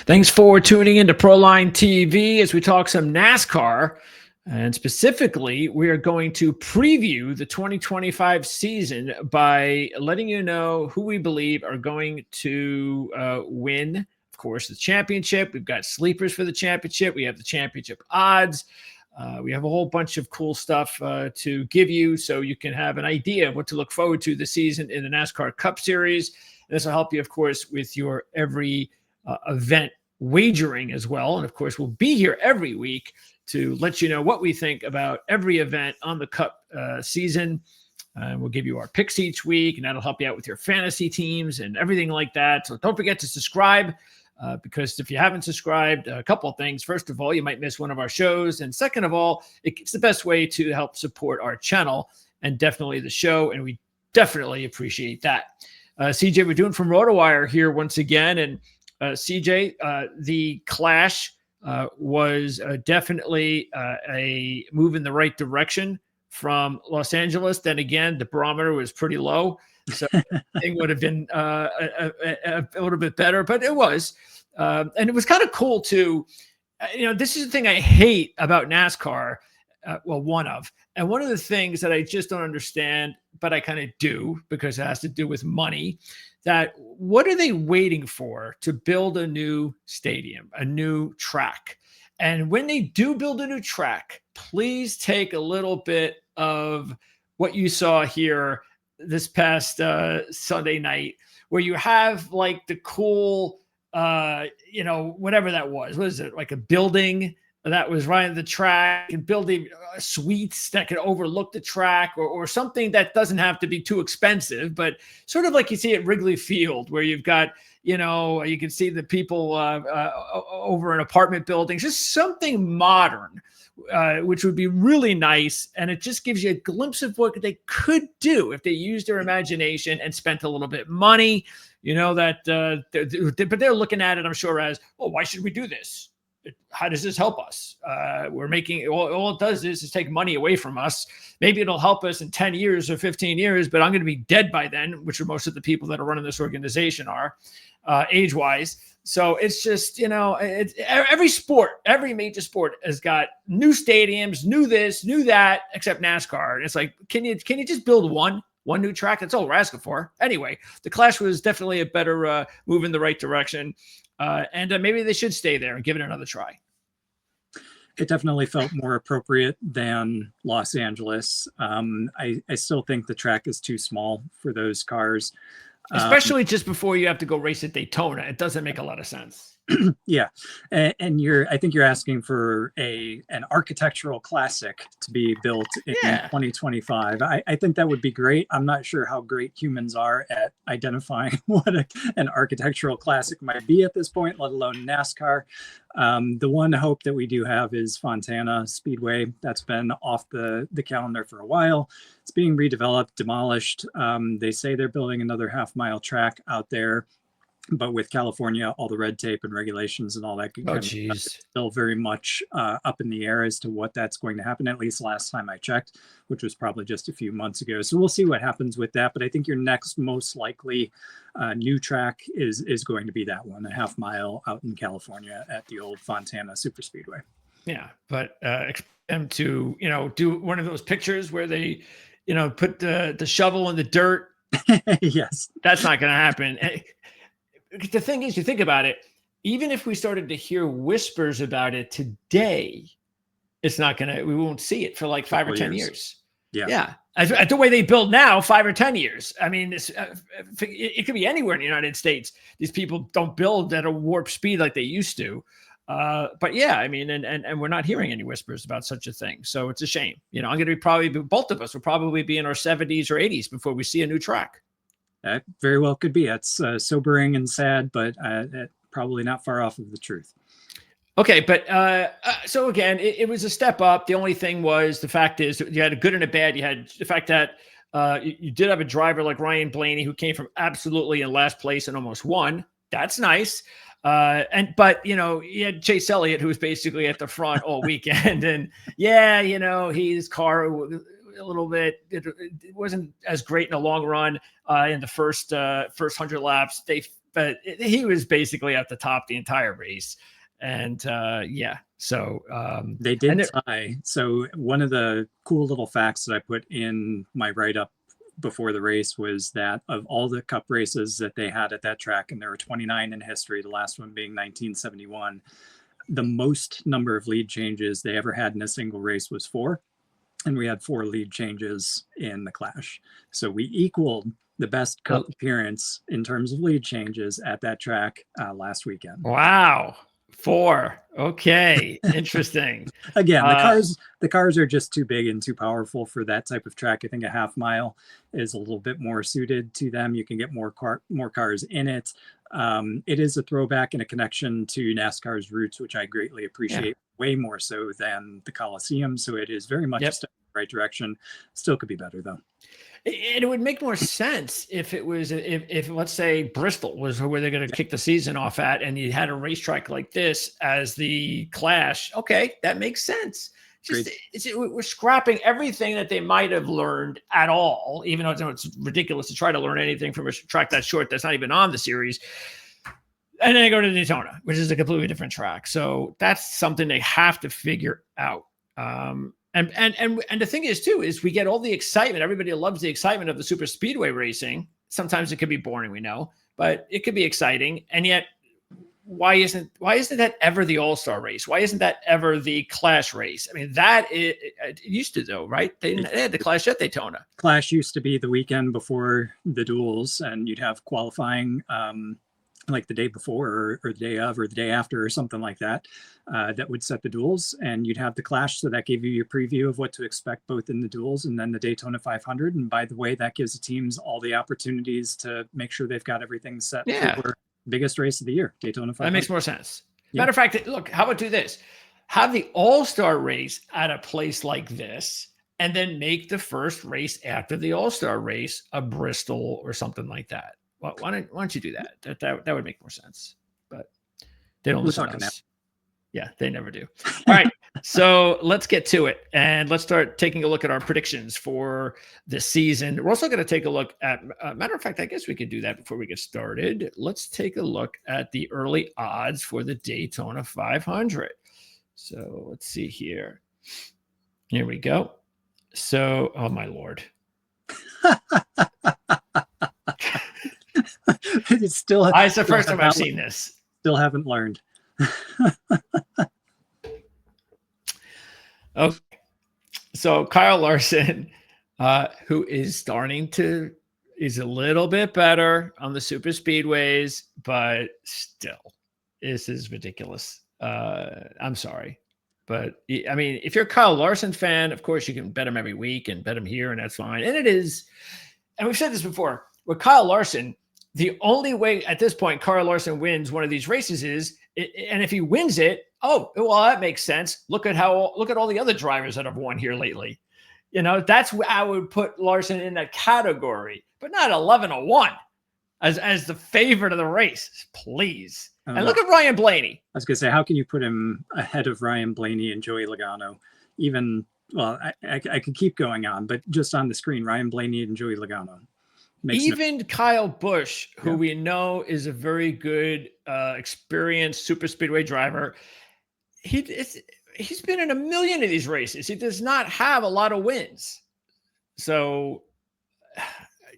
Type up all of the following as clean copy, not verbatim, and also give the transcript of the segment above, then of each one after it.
Thanks for tuning into Proline TV as we talk some NASCAR. And specifically, we are going to preview the 2025 season by letting you know who we believe are going to win, of course, the championship. We've got sleepers for the championship. We have the championship odds. We have a whole bunch of cool stuff to give you so you can have an idea of what to look forward to this season in the NASCAR Cup Series. This will help you, of course, with your every event wagering as well. And of course, we'll be here every week to let you know what we think about every event on the Cup season. We'll give you our picks each week, and that'll help you out with your fantasy teams and everything like that. So don't forget to subscribe because if you haven't subscribed, a couple of things. First of all, you might miss one of our shows. And second of all, it's the best way to help support our channel and definitely the show. And we definitely appreciate that. CJ, we're doing from RotoWire here once again. And CJ, the Clash was definitely a move in the right direction from Los Angeles. Then again, the barometer was pretty low, so it would have been a little bit better, but it was. And it was kind of cool too. This is the thing I hate about NASCAR. One of the things that I just don't understand, but I kind of do because it has to do with money, that what are they waiting for to build a new stadium, a new track? And when they do build a new track, please take a little bit of what you saw here this past Sunday night, where you have like the cool, whatever that was. What is it? Like a building that was right on the track and building suites that could overlook the track or something that doesn't have to be too expensive, but sort of like you see at Wrigley Field, where you've got, you can see the people over in apartment buildings, just something modern, which would be really nice. And it just gives you a glimpse of what they could do if they used their imagination and spent a little bit of money, but they're looking at it, I'm sure, as, well, why should we do this? How does this help us? We're making all it does is take money away from us. Maybe it'll help us in 10 years or 15 years, but I'm going to be dead by then, which are most of the people that are running this organization are age wise. So it's just, it's every sport, every major sport has got new stadiums, new this, new that, except NASCAR. And it's like, can you just build one new track? That's all we're asking for. Anyway, the Clash was definitely a better move in the right direction. And maybe they should stay there and give it another try. It definitely felt more appropriate than Los Angeles. I still think the track is too small for those cars. Especially just before you have to go race at Daytona. It doesn't make a lot of sense. Yeah. And I think you're asking for an architectural classic to be built in 2025. I think that would be great. I'm not sure how great humans are at identifying what an architectural classic might be at this point, let alone NASCAR. The one hope that we do have is Fontana Speedway. That's been off the calendar for a while. It's being redeveloped, demolished. They say they're building another half-mile track out there. But with California, all the red tape and regulations and all that is still very much up in the air as to what that's going to happen, at least last time I checked, which was probably just a few months ago. So we'll see what happens with that. But I think your next most likely new track is going to be that one, a half mile out in California at the old Fontana Superspeedway. Yeah, but expect them to, do one of those pictures where they, put the shovel in the dirt. Yes. That's not going to happen. The thing is, you think about it, even if we started to hear whispers about it today, we won't see it for like 5 or 10 years. Yeah. At the way they build now, 5 or 10 years. I mean, it could be anywhere in the United States. These people don't build at a warp speed like they used to. But yeah, I mean, and we're not hearing any whispers about such a thing. So it's a shame. I'm going to be both of us will probably be in our 70s or 80s before we see a new track. That very well could be. It's sobering and sad, but probably not far off of the truth. Okay, but so again, it was a step up. The only thing was, the fact is, you had a good and a bad. You had the fact that you did have a driver like Ryan Blaney who came from absolutely in last place and almost won. That's nice. But you had Chase Elliott, who was basically at the front all weekend, and his car a little bit. It wasn't as great in the long run. In the first 100 laps, they but he was basically at the top the entire race. And so they did tie. So one of the cool little facts that I put in my write-up before the race was that of all the cup races that they had at that track, and there were 29 in history, the last one being 1971, the most number of lead changes they ever had in a single race was 4. And we had 4 lead changes in the Clash. So we equaled the best cup appearance in terms of lead changes at that track last weekend. Wow. 4. Okay. Interesting. Again, the cars are just too big and too powerful for that type of track. I think a half mile is a little bit more suited to them. You can get more cars in it. It is a throwback and a connection to NASCAR's roots, which I greatly appreciate, way more so than the Coliseum. So it is very much a step in the right direction. Still could be better though. It would make more sense if it was, if let's say Bristol was where they're going to kick the season off at, and you had a racetrack like this as the Clash. Okay, that makes sense. We're scrapping everything that they might have learned at all, even though it's ridiculous to try to learn anything from a track that short that's not even on the series. And then they go to Daytona, which is a completely different track. So that's something they have to figure out. And the thing is too, is we get all the excitement. Everybody loves the excitement of the super speedway racing. Sometimes it could be boring, we know, but it could be exciting. And yet, why isn't that ever the All-Star race? Why isn't that ever the Clash race? I mean, it used to though, right? They had the Clash at Daytona. Clash used to be the weekend before the Duels, and you'd have qualifying like the day before or the day of or the day after or something like that, that would set the Duels, and you'd have the Clash. So that gave you your preview of what to expect both in the Duels and then the Daytona 500. And by the way, that gives the teams all the opportunities to make sure they've got everything set for biggest race of the year, Daytona 500. That makes more sense. Matter of fact, look, how about do this? Have the All-Star race at a place like this, and then make the first race after the All-Star race a Bristol or something like that. Well, why don't you do that? That would make more sense. But they don't listen to us. Yeah, they never do. All right, so let's get to it, and let's start taking a look at our predictions for the season. We're also going to take a look at, matter of fact, I guess we could do that before we get started. Let's take a look at the early odds for the Daytona 500. So let's see here. Here we go. So, oh my Lord. It's still. It's the first time I've seen this. Still haven't learned. Okay, so Kyle Larson, who is is a little bit better on the super speedways, but still, this is ridiculous. I'm sorry, but I mean, if you're a Kyle Larson fan, of course you can bet him every week and bet him here, and that's fine. And it is, and we've said this before, with Kyle Larson, the only way at this point Kyle Larson wins one of these races is, and if he wins it, oh, well, that makes sense. Look at all the other drivers that have won here lately. You know, that's where I would put Larson in that category, but not 11-1 as the favorite of the race, please. And look at Ryan Blaney. I was going to say, how can you put him ahead of Ryan Blaney and Joey Logano? Even, well, I could keep going on, but just on the screen, Ryan Blaney and Joey Logano. Even Kyle Busch, who we know is a very good, experienced super speedway driver, he's been in a million of these races. He does not have a lot of wins. So,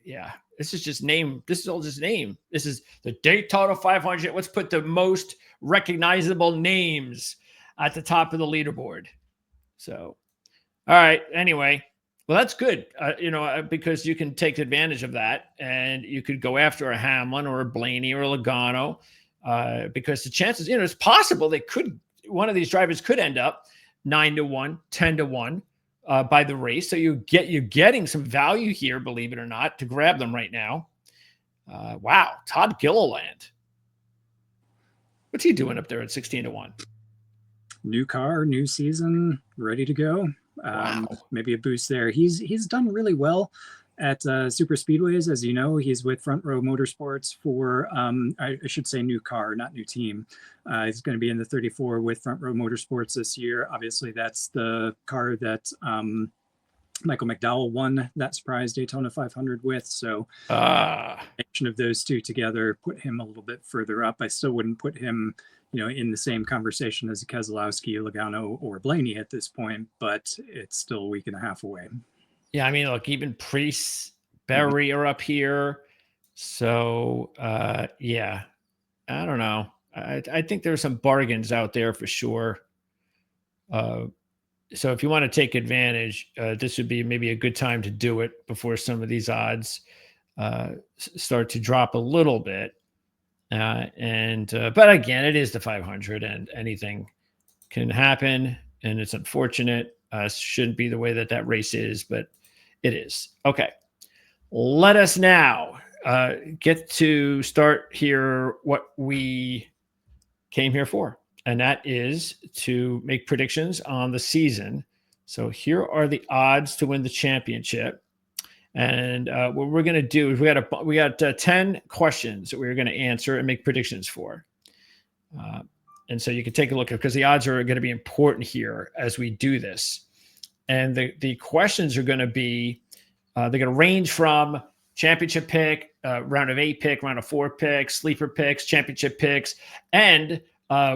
yeah, this is just name. This is all just name. This is the Daytona 500. Let's put the most recognizable names at the top of the leaderboard. So, all right. Anyway. Well, that's good, because you can take advantage of that, and you could go after a Hamlin or a Blaney or a Logano, because the chances, it's possible one of these drivers could end up 9-1, 10-1 by the race. So you're getting some value here, believe it or not, to grab them right now. Wow, Todd Gilliland, what's he doing up there at 16-1? New car, new season, ready to go. Wow. Maybe a boost there. He's done really well at super speedways. As you know, he's with Front Row Motorsports for I should say new car, not new team. He's going to be in the 34 with Front Row Motorsports this year. Obviously, that's the car that Michael McDowell won that surprise Daytona 500 with. So of those two together put him a little bit further up. I still wouldn't put him, in the same conversation as Keselowski, Logano, or Blaney at this point, but it's still a week and a half away. Yeah, I mean, look, even Priest, Berry are up here. So, yeah, I don't know. I think there's some bargains out there for sure. So if you want to take advantage, this would be maybe a good time to do it before some of these odds start to drop a little bit. But again, it is the 500 and anything can happen, and it's unfortunate. Shouldn't be the way that race is, but it is. Okay. Let us now get to start here what we came here for, and that is to make predictions on the season. So here are the odds to win the championship. And what we're going to do is we got 10 questions that we're going to answer and make predictions for. And so you can take a look at, because the odds are going to be important here as we do this. And the questions are going to be, they're going to range from championship pick, round of 8 pick, round of 4 picks, sleeper picks, championship picks, and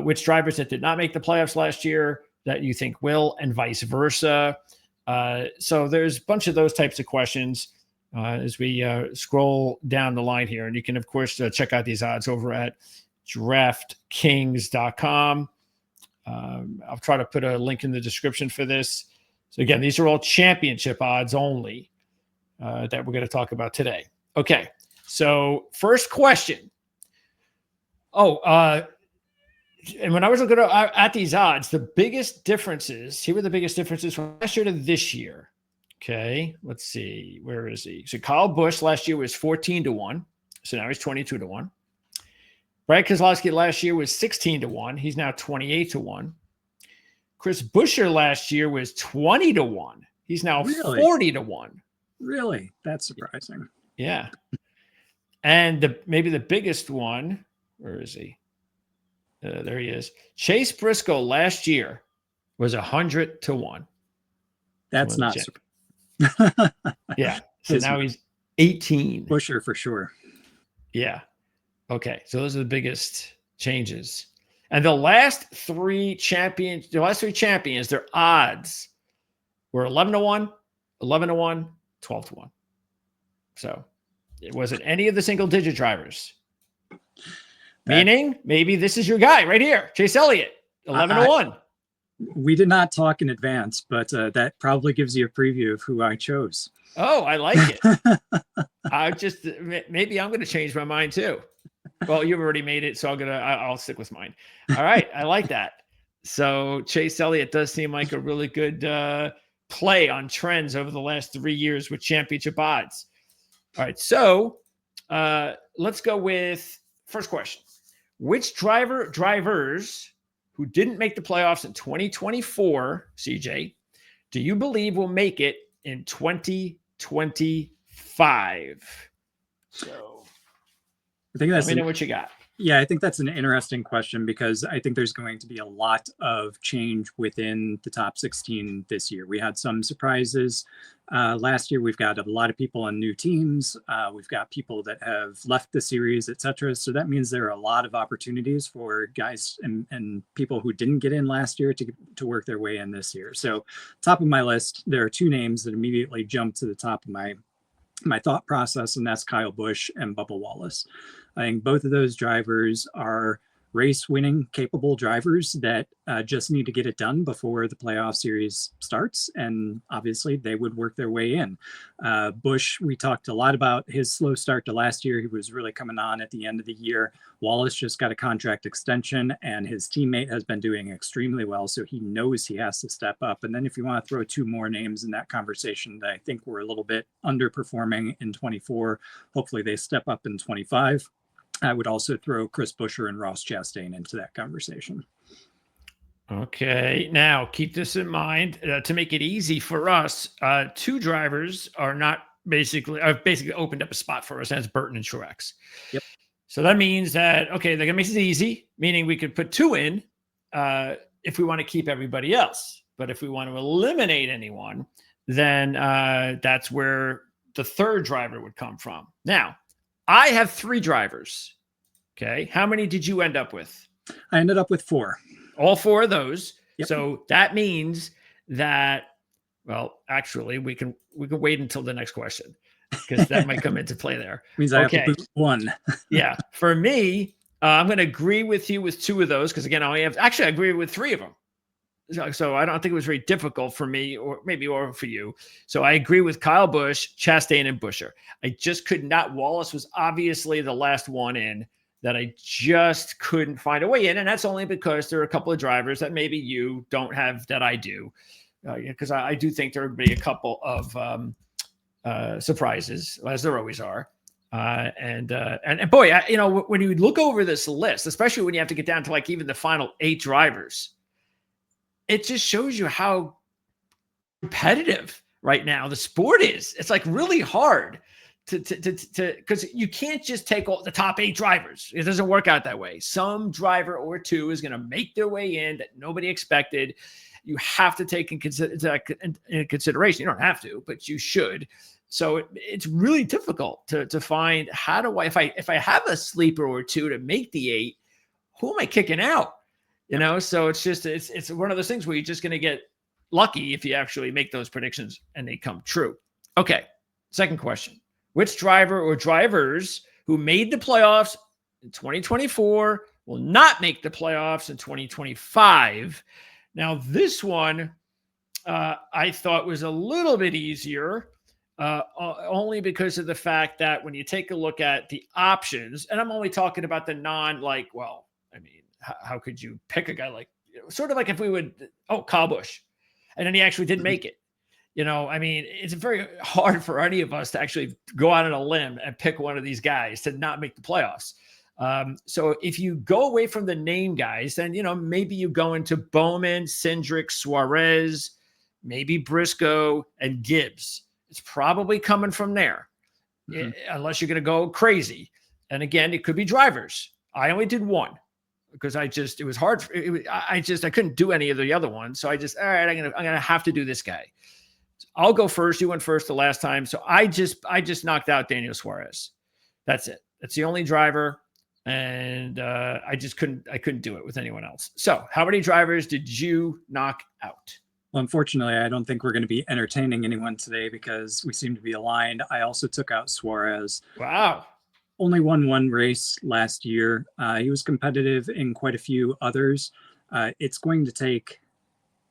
which drivers that did not make the playoffs last year that you think will, and vice versa. So there's a bunch of those types of questions as we scroll down the line here. And you can, of course, check out these odds over at DraftKings.com. I'll try to put a link in the description for this. So again, these are all championship odds only that we're going to talk about today. Okay, so first question. And when I was looking at these odds, the biggest differences, here were the biggest differences from last year to this year. Okay, let's see. Where is he? So Kyle Busch last year was 14-1. So now he's 22-1. Brad Keselowski last year was 16-1. He's now 28-1. Chris Buescher last year was 20-1. He's now 40-1. Really? That's surprising. Yeah. And maybe the biggest one, where is he? There he is. Chase Briscoe last year was 100-1. That's not surprising. Yeah. So now he's 18. Buescher for sure. Yeah. Okay. So those are the biggest changes. And the last three champions, their odds were 11-1, 11-1, 12-1. So it wasn't any of the single digit drivers. Meaning maybe this is your guy right here, Chase Elliott, 11-1. We did not talk in advance, but that probably gives you a preview of who I chose. Oh, I like it. Maybe I'm going to change my mind too. Well, you've already made it, so I'll stick with mine. All right, I like that. So Chase Elliott does seem like a really good play on trends over the last 3 years with championship odds. All right, so let's go with first question. Which drivers who didn't make the playoffs in 2024, CJ, do you believe will make it in 2025? So I think let me know what you got. Yeah, I think that's an interesting question because I think there's going to be a lot of change within the top 16 this year. We had some surprises last year. We've got a lot of people on new teams. We've got people that have left the series, etc. So that means there are a lot of opportunities for guys and people who didn't get in last year to work their way in this year. So top of my list, there are two names that immediately jump to the top of my thought process, and that's Kyle Busch and Bubba Wallace. I think both of those drivers are race-winning capable drivers that just need to get it done before the playoff series starts, and obviously they would work their way in. Busch, we talked a lot about his slow start to last year. He was really coming on at the end of the year. Wallace just got a contract extension, and his teammate has been doing extremely well, so he knows he has to step up. And then if you want to throw two more names in that conversation that I think were a little bit underperforming in 24, hopefully they step up in 25. I would also throw Chris Buescher and Ross Chastain into that conversation. Okay. Now, keep this in mind to make it easy for us. Two drivers are not basically opened up a spot for us. That's Burton and Truex. Yep. So that means that, okay, they're going to make it easy, meaning we could put two in if we want to keep everybody else. But if we want to eliminate anyone, then that's where the third driver would come from. Now, I have 3 drivers. Okay. How many did you end up with? I ended up with 4. All 4 of those. Yep. So that means that, well, actually, we can wait until the next question because that might come into play there. Means I have to boot 1. Yeah. For me, I'm going to agree with you with 2 of those because, again, I agree with 3 of them. So I don't think it was very difficult for me or for you. So I agree with Kyle Busch, Chastain, and Buescher. I just could not. Wallace was obviously the last one in that I just couldn't find a way in. And that's only because there are a couple of drivers that maybe you don't have that I do. Because I do think there would be a couple of surprises, as there always are. And boy, when you look over this list, especially when you have to get down to like even the final 8 drivers, it just shows you how competitive right now the sport is. It's like really hard to because you can't just take all the top 8 drivers. It doesn't work out that way. Some driver or 2 is going to make their way in that nobody expected. You have to take in consideration. You don't have to, but you should. So it's really difficult to find how do I, if I have a sleeper or 2 to make the 8, who am I kicking out? So it's one of those things where you're just going to get lucky if you actually make those predictions and they come true. Okay. Second question. Which driver or drivers who made the playoffs in 2024 will not make the playoffs in 2025? Now, this one I thought was a little bit easier, only because of the fact that when you take a look at the options, and I'm only talking about the how could you pick a guy like, sort of like if we would, Kyle Busch, and then he actually didn't make it. It's very hard for any of us to actually go out on a limb and pick one of these guys to not make the playoffs. So if you go away from the name guys, then, maybe you go into Bowman, Cindric, Suarez, maybe Briscoe and Gibbs. It's probably coming from there, unless you're going to go crazy. And again, it could be drivers. I only did 1. Because it was hard. I couldn't do any of the other ones. So all right, I'm gonna have to do this guy. I'll go first. You went first the last time. So I just knocked out Daniel Suarez. That's it. That's the only driver. And I couldn't do it with anyone else. So how many drivers did you knock out? Well, unfortunately, I don't think we're going to be entertaining anyone today because we seem to be aligned. I also took out Suarez. Wow. Only won 1 race last year. He was competitive in quite a few others. It's going to take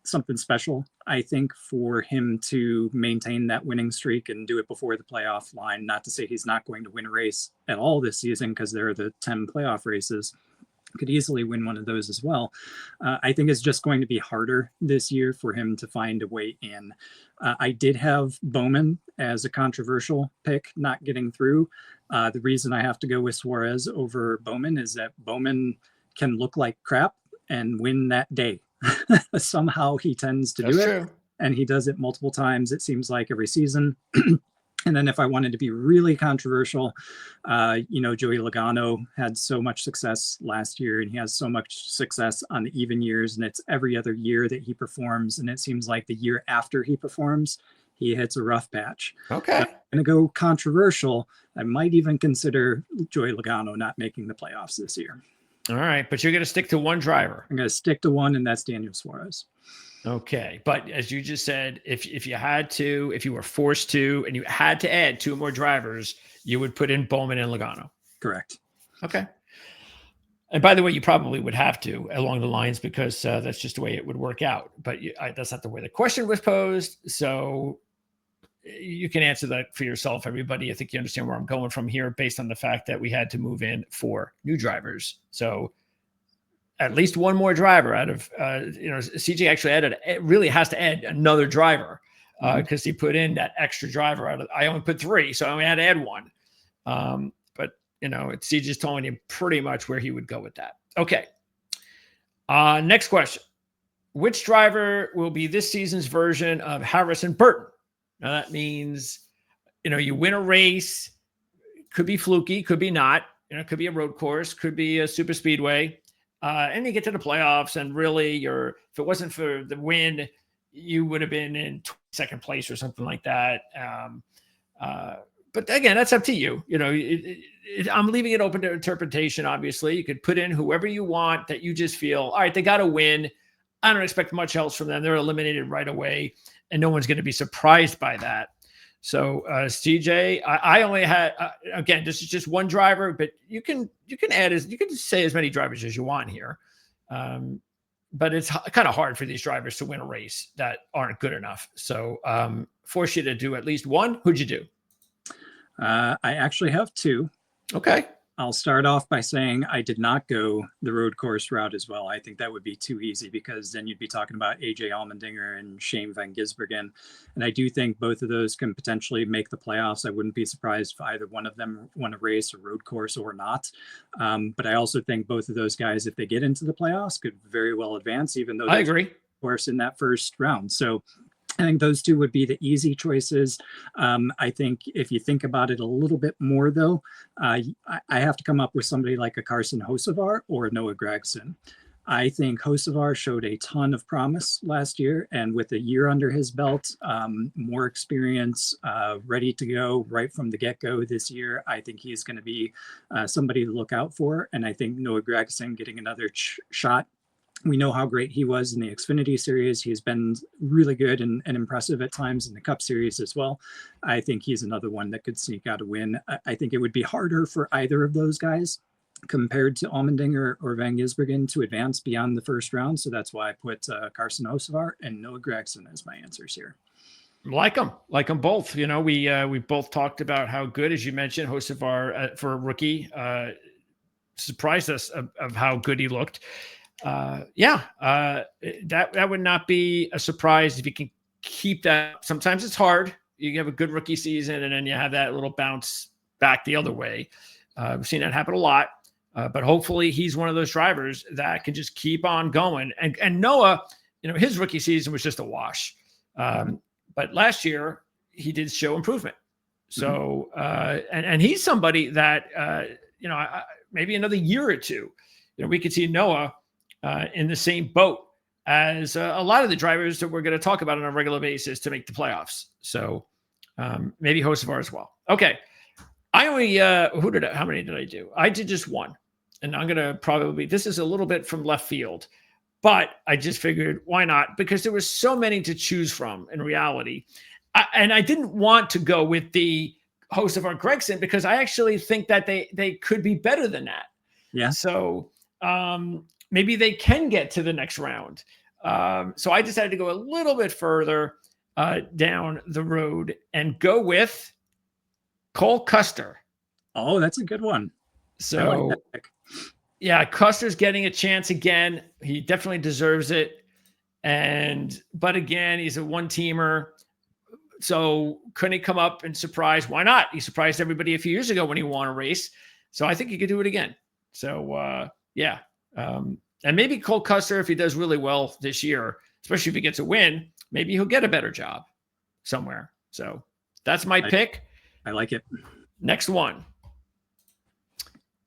something special, I think, for him to maintain that winning streak and do it before the playoff line. Not to say he's not going to win a race at all this season, because there are the 10 playoff races. Could easily win one of those as well. I think it's just going to be harder this year for him to find a way in. I did have Bowman as a controversial pick, not getting through. The reason I have to go with Suarez over Bowman is that Bowman can look like crap and win that day. Somehow he tends to do it. And he does it multiple times, it seems like, every season. And then if I wanted to be really controversial, Joey Logano had so much success last year, and he has so much success on the even years, and it's every other year that he performs. And it seems like the year after he performs, he hits a rough patch. Okay. So I'm going to go controversial. I might even consider Joey Logano not making the playoffs this year. All right. But you're going to stick to 1 driver. I'm going to stick to 1, and that's Daniel Suarez. Okay. But as you just said, if you were forced to, and you had to add 2 more drivers, you would put in Bowman and Logano. Correct. Okay. And by the way, you probably would have to along the lines because that's just the way it would work out. But that's not the way the question was posed. So you can answer that for yourself, everybody. I think you understand where I'm going from here based on the fact that we had to move in 4 new drivers. So at least 1 more driver out of, CJ actually really has to add another driver because he put in that extra driver I only put 3, so I only had to add 1. But CJ's telling you pretty much where he would go with that. Okay. Next question. Which driver will be this season's version of Harrison Burton? Now that means, you win a race, could be fluky, could be not, could be a road course, could be a super speedway. And you get to the playoffs and really if it wasn't for the win, you would have been in second place or something like that. But again, that's up to you. I'm leaving it open to interpretation. Obviously, you could put in whoever you want that you just feel, all right, they got to win. I don't expect much else from them. They're eliminated right away, and no one's going to be surprised by that. So, CJ, I only had again, this is just one driver, but you can say as many drivers as you want here. But it's kind of hard for these drivers to win a race that aren't good enough. So, force you to do at least one. Who'd you do? I actually have two. Okay. I'll start off by saying I did not go the road course route as well. I think that would be too easy because then you'd be talking about AJ Allmendinger and Shane Van Gisbergen. And I do think both of those can potentially make the playoffs. I wouldn't be surprised if either one of them won a race, a road course or not. But I also think both of those guys, if they get into the playoffs, could very well advance, even though I agree. Of course, in that first round. So I think those two would be the easy choices. I think if you think about it a little bit more, though, I have to come up with somebody like a Carson Hocevar or Noah Gragson. I think Hocevar showed a ton of promise last year, and with a year under his belt, more experience, ready to go right from the get-go this year, I think he's going to be somebody to look out for. And I think Noah Gragson getting another shot. We know how great he was in the Xfinity Series. He's been really good and impressive at times in the Cup Series as well. I think he's another one that could sneak out a win. I think it would be harder for either of those guys compared to Allmendinger or Van Gisbergen to advance beyond the first round. So that's why I put Carson Hocevar and Noah Gragson as my answers here. Like them both. We both talked about how good, as you mentioned, Hocevar for a rookie surprised us of how good he looked. That would not be a surprise if you can keep that. Sometimes it's hard. You have a good rookie season and then you have that little bounce back the other way. We've seen that happen a lot, but hopefully he's one of those drivers that can just keep on going. And Noah, his rookie season was just a wash. But last year he did show improvement. So, and he's somebody that, maybe another year or two, we could see Noah in the same boat as a lot of the drivers that we're going to talk about on a regular basis to make the playoffs. So maybe Hocevar as well. Okay. I only, how many did I do? I did just one. And I'm going to this is a little bit from left field, but I just figured why not? Because there was so many to choose from in reality. And I didn't want to go with the Hocevar Gragson because I actually think that they could be better than that. Yeah. So, maybe they can get to the next round. So I decided to go a little bit further down the road and go with Cole Custer. Oh, that's a good one. So, yeah, Custer's getting a chance again. He definitely deserves it. But again, he's a one-teamer. So couldn't he come up and surprise? Why not? He surprised everybody a few years ago when he won a race. So I think he could do it again. So, yeah. And maybe Cole Custer, if he does really well this year, especially if he gets a win, maybe he'll get a better job somewhere. So that's my pick. I like it. Next one.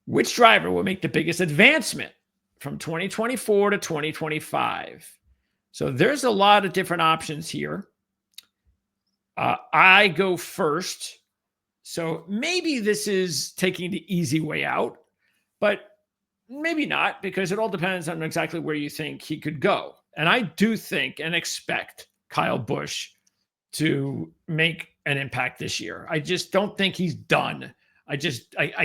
Which driver will make the biggest advancement from 2024 to 2025? So there's a lot of different options here. I go first. So maybe this is taking the easy way out, but maybe not, because it all depends on exactly where you think he could go. And I do think and expect Kyle Busch to make an impact this year. I just don't think he's done. I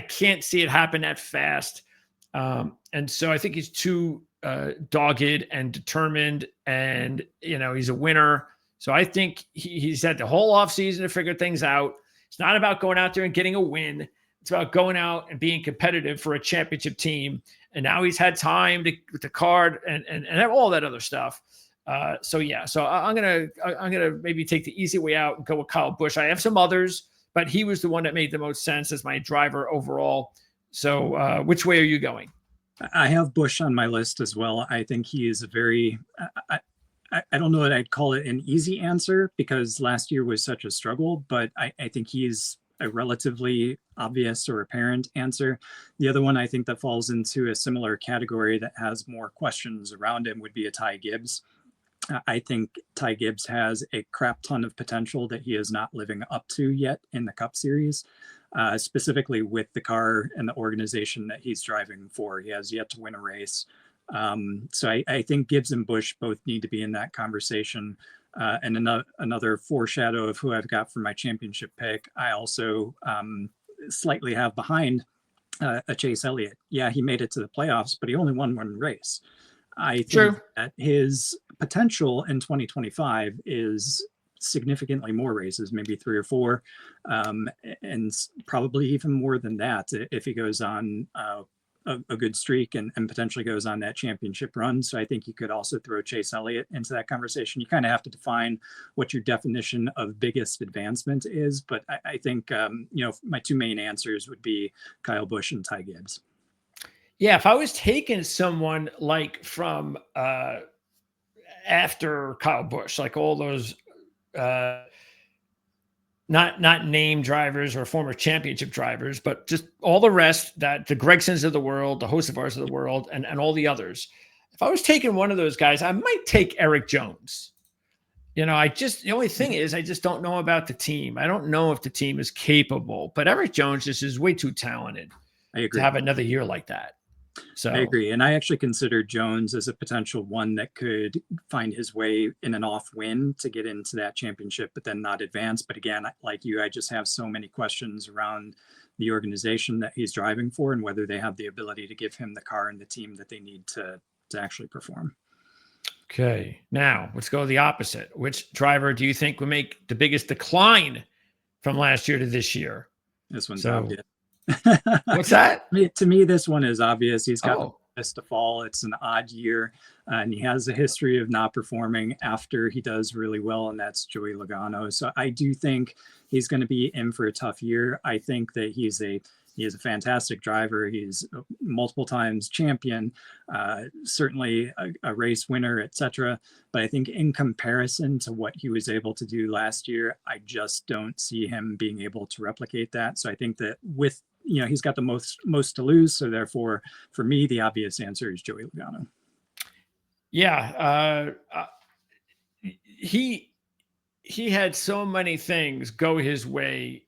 can't see it happen that fast. And so I think he's too dogged and determined, and, he's a winner. So I think he's had the whole offseason to figure things out. It's not about going out there and getting a win. It's about going out and being competitive for a championship team. And now he's had time with the card and all that other stuff. So I'm gonna maybe take the easy way out and go with Kyle Busch. I have some others, but he was the one that made the most sense as my driver overall. So which way are you going? I have Busch on my list as well. I think he is a very, I don't know that I'd call it an easy answer because last year was such a struggle, but I think he's a relatively obvious or apparent answer. The other one I think that falls into a similar category that has more questions around him would be a Ty Gibbs. I think Ty Gibbs has a crap ton of potential that he is not living up to yet in the Cup Series, specifically with the car and the organization that he's driving for. He has yet to win a race. So I think Gibbs and Busch both need to be in that conversation. And another foreshadow of who I've got for my championship pick, I also slightly have behind a Chase Elliott. Yeah, he made it to the playoffs, but he only won one race. I think that his potential in 2025 is significantly more races, maybe 3 or 4, and probably even more than that if he goes on a good streak and potentially goes on that championship run. So I think you could also throw Chase Elliott into that conversation. You kind of have to define what your definition of biggest advancement is. But I think, my 2 main answers would be Kyle Busch and Ty Gibbs. Yeah, if I was taking someone like from after Kyle Busch, like all those not name drivers or former championship drivers, but just all the rest, that the Gregsons of the world, the Hosevars of the world, and all the others. If I was taking one of those guys, I might take Eric Jones. The only thing is I just don't know about the team. I don't know if the team is capable, but Eric Jones just is way too talented to have another year like that. So I agree. And I actually consider Jones as a potential one that could find his way in an off win to get into that championship, but then not advance. But again, like you, I just have so many questions around the organization that he's driving for and whether they have the ability to give him the car and the team that they need to actually perform. Okay. Now let's go the opposite. Which driver do you think will make the biggest decline from last year to this year? This one's obvious. What's that? To me, this one is obvious. He's got this to fall. It's an odd year, and he has a history of not performing after he does really well, and that's Joey Logano. So I do think he's going to be in for a tough year. I think that he is a fantastic driver. He's multiple times champion, certainly a race winner, etc. But I think in comparison to what he was able to do last year, I just don't see him being able to replicate that. So I think that with he's got the most to lose. So therefore, for me, the obvious answer is Joey Logano. Yeah. He had so many things go his way.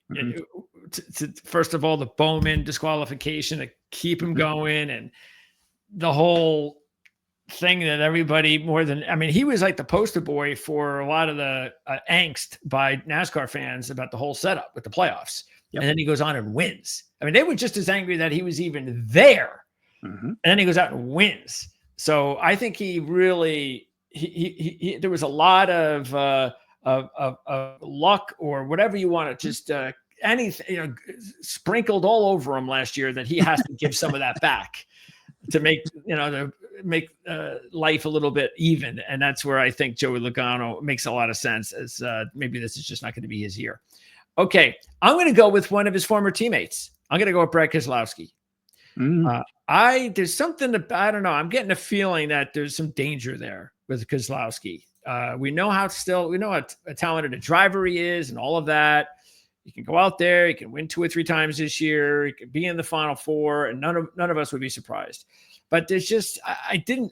First of all, the Bowman disqualification to keep him going, and the whole thing that everybody he was like the poster boy for a lot of the angst by NASCAR fans about the whole setup with the playoffs. Yep. And then he goes on and wins. They were just as angry that he was even there. And then he goes out and wins. So I think he really, there was a lot of luck or whatever you want to just anything, sprinkled all over him last year that he has to give some of that back to make, life a little bit even. And that's where I think Joey Logano makes a lot of sense, as maybe this is just not going to be his year. Okay, I'm going to go with one of his former teammates. I'm going to go with Brad Keselowski. There's something that, I don't know. I'm getting a feeling that there's some danger there with Keselowski. We know how talented a driver he is and all of that. He can go out there. He can win 2 or 3 times this year. He could be in the Final Four, and none of us would be surprised. But there's just, he didn't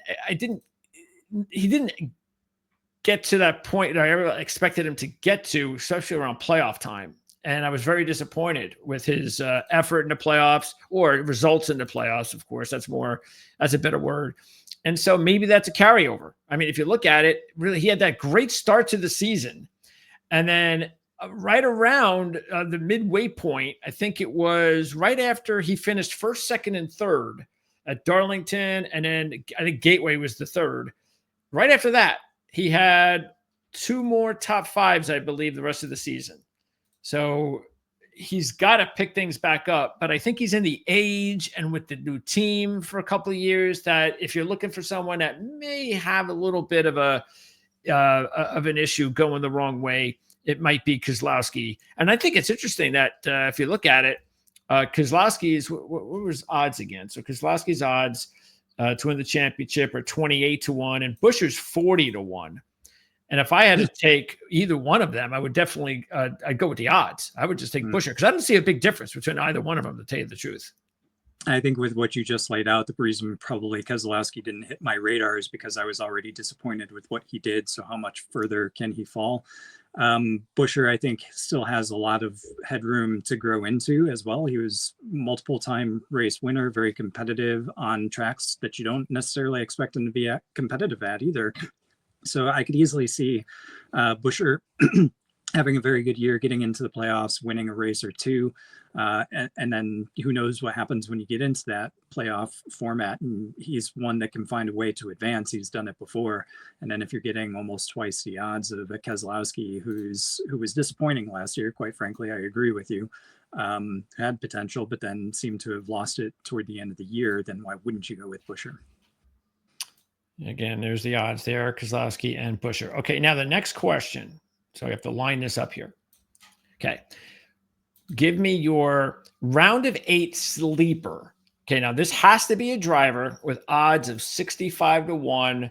get to that point that I ever expected him to get to, especially around playoff time. And I was very disappointed with his effort in the playoffs, or results in the playoffs. Of course, that's a better word. And so maybe that's a carryover. If you look at it, really, he had that great start to the season. And then right around the midway point, I think it was right after he finished first, second, and third at Darlington. And then I think Gateway was the third. Right after that, he had 2 more top 5s, I believe, the rest of the season. So he's got to pick things back up. But I think he's in the age and with the new team for a couple of years that if you're looking for someone that may have a little bit of an issue going the wrong way, it might be Keselowski. And I think it's interesting that if you look at it, Keselowski's, what was odds again? So Keselowski's odds to win the championship are 28-1, and Buescher's 40-1. And if I had to take either one of them, I would definitely I'd go with the odds. I would just take Buescher because I don't see a big difference between either one of them, to tell you the truth. I think with what you just laid out, the reason probably Keselowski didn't hit my radar is because I was already disappointed with what he did. So how much further can he fall? Buescher, I think, still has a lot of headroom to grow into as well. He was multiple time race winner, very competitive on tracks that you don't necessarily expect him to be competitive at either. So I could easily see Buescher having a very good year, getting into the playoffs, winning a race or two. And then who knows what happens when you get into that playoff format. And he's one that can find a way to advance. He's done it before. And then if you're getting almost twice the odds of a Keselowski, who was disappointing last year, quite frankly, I agree with you, had potential, but then seemed to have lost it toward the end of the year, then why wouldn't you go with Buescher? Again, there's the odds there, Keselowski and Buescher. Okay, now the next question. So I have to line this up here. Okay. Give me your round of 8 sleeper. Okay, now this has to be a driver with odds of 65 to 1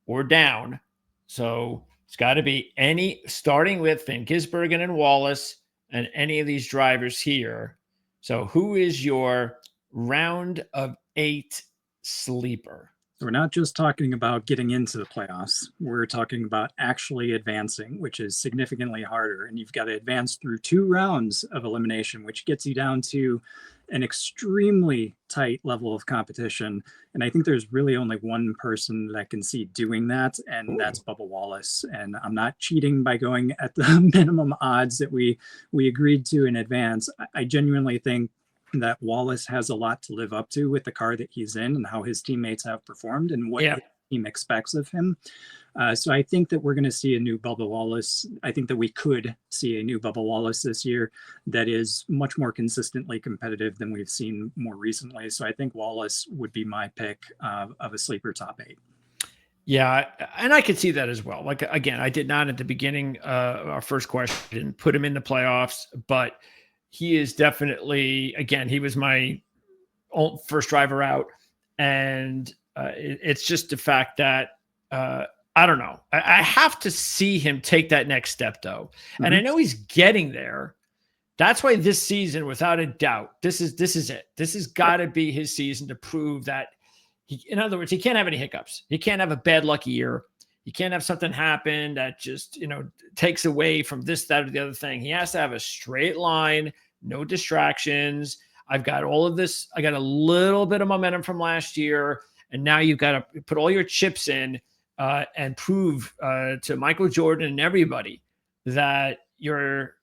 or down. So it's got to be any, starting with Van Gisbergen and Wallace and any of these drivers here. So who is your round of 8 sleeper? So we're not just talking about getting into the playoffs. We're talking about actually advancing, which is significantly harder. And you've got to advance through 2 rounds of elimination, which gets you down to an extremely tight level of competition. And I think there's really only one person that I can see doing that, and that's Bubba Wallace. And I'm not cheating by going at the minimum odds that we agreed to in advance. I genuinely think that Wallace has a lot to live up to with the car that he's in and how his teammates have performed and what his team expects of him. So I think that we're going to see a new Bubba Wallace. I think that we could see a new Bubba Wallace this year that is much more consistently competitive than we've seen more recently. So I think Wallace would be my pick of a sleeper top 8. Yeah, and I could see that as well. Like, again, I did not at the beginning, our first question, put him in the playoffs, but he is definitely, again, he was my first driver out. And it's just the fact that, I don't know. I have to see him take that next step, though. Mm-hmm. And I know he's getting there. That's why this season, without a doubt, this is it. This has got to be his season to prove that in other words, he can't have any hiccups. He can't have a bad luck year. You can't have something happen that just, takes away from this, that, or the other thing. He has to have a straight line, no distractions. I've got all of this. I got a little bit of momentum from last year. And now you've got to put all your chips in and prove to Michael Jordan and everybody that you're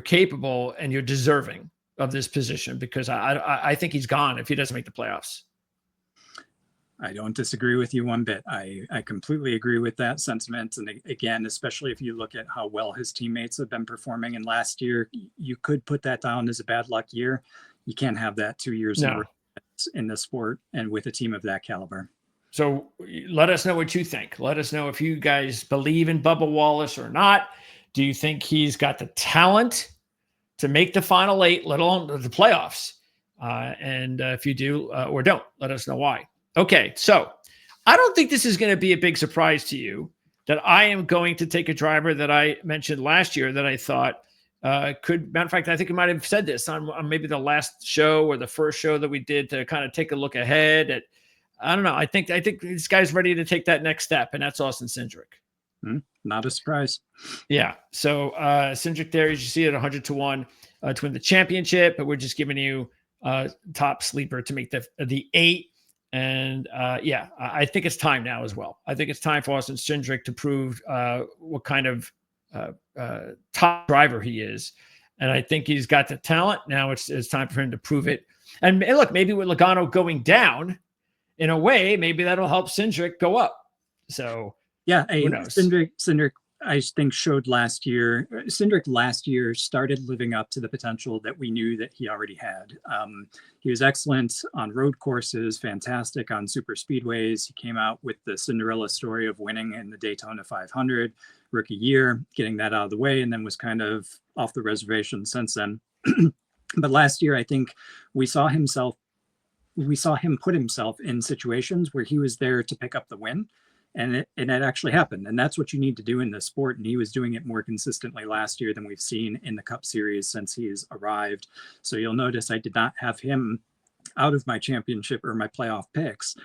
capable and you're deserving of this position, because I think he's gone if he doesn't make the playoffs. I don't disagree with you one bit. I completely agree with that sentiment. And again, especially if you look at how well his teammates have been performing in last year, you could put that down as a bad luck year. You can't have that 2 years in the sport and with a team of that caliber. So let us know what you think. Let us know if you guys believe in Bubba Wallace or not. Do you think he's got the talent to make the final 8, let alone the playoffs? And if you do or don't, let us know why. Okay, so I don't think this is going to be a big surprise to you that I am going to take a driver that I mentioned last year that I thought could, matter of fact, I think I might have said this on maybe the last show or the first show that we did to kind of take a look ahead at, I don't know. I think this guy's ready to take that next step, and that's Austin Cindric. Not a surprise. Yeah. So Cindric there, as you see, at 100 to 1 to win the championship, but we're just giving you top sleeper to make the 8. And I think it's time now as well. I think it's time for Austin Cindric to prove what kind of top driver he is. And I think he's got the talent. Now it's time for him to prove it. And look, maybe with Logano going down, in a way, maybe that'll help Cindric go up. So yeah, who knows? Cindric, I think, showed last year. Cindric last year started living up to the potential that we knew that he already had. He was excellent on road courses, fantastic on super speedways. He came out with the Cinderella story of winning in the Daytona 500 rookie year, getting that out of the way, and then was kind of off the reservation since then. But last year, I think we saw him put himself in situations where he was there to pick up the win. And it actually happened. And that's what you need to do in this sport. And he was doing it more consistently last year than we've seen in the Cup Series since he's arrived. So you'll notice I did not have him out of my championship or my playoff picks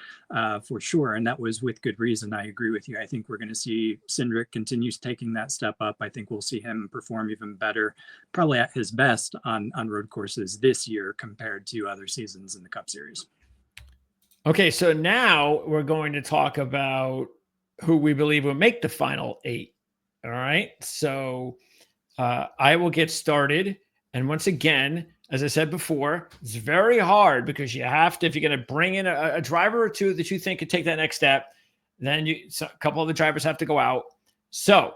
for sure. And that was with good reason. I agree with you. I think we're going to see Cindric continues taking that step up. I think we'll see him perform even better, probably at his best on road courses this year compared to other seasons in the Cup Series. Okay, so now we're going to talk about who we believe will make the final 8. All right, so I will get started. And once again, as I said before, it's very hard because you have to, if you're going to bring in a driver or two that you think could take that next step, then a couple of the drivers have to go out. So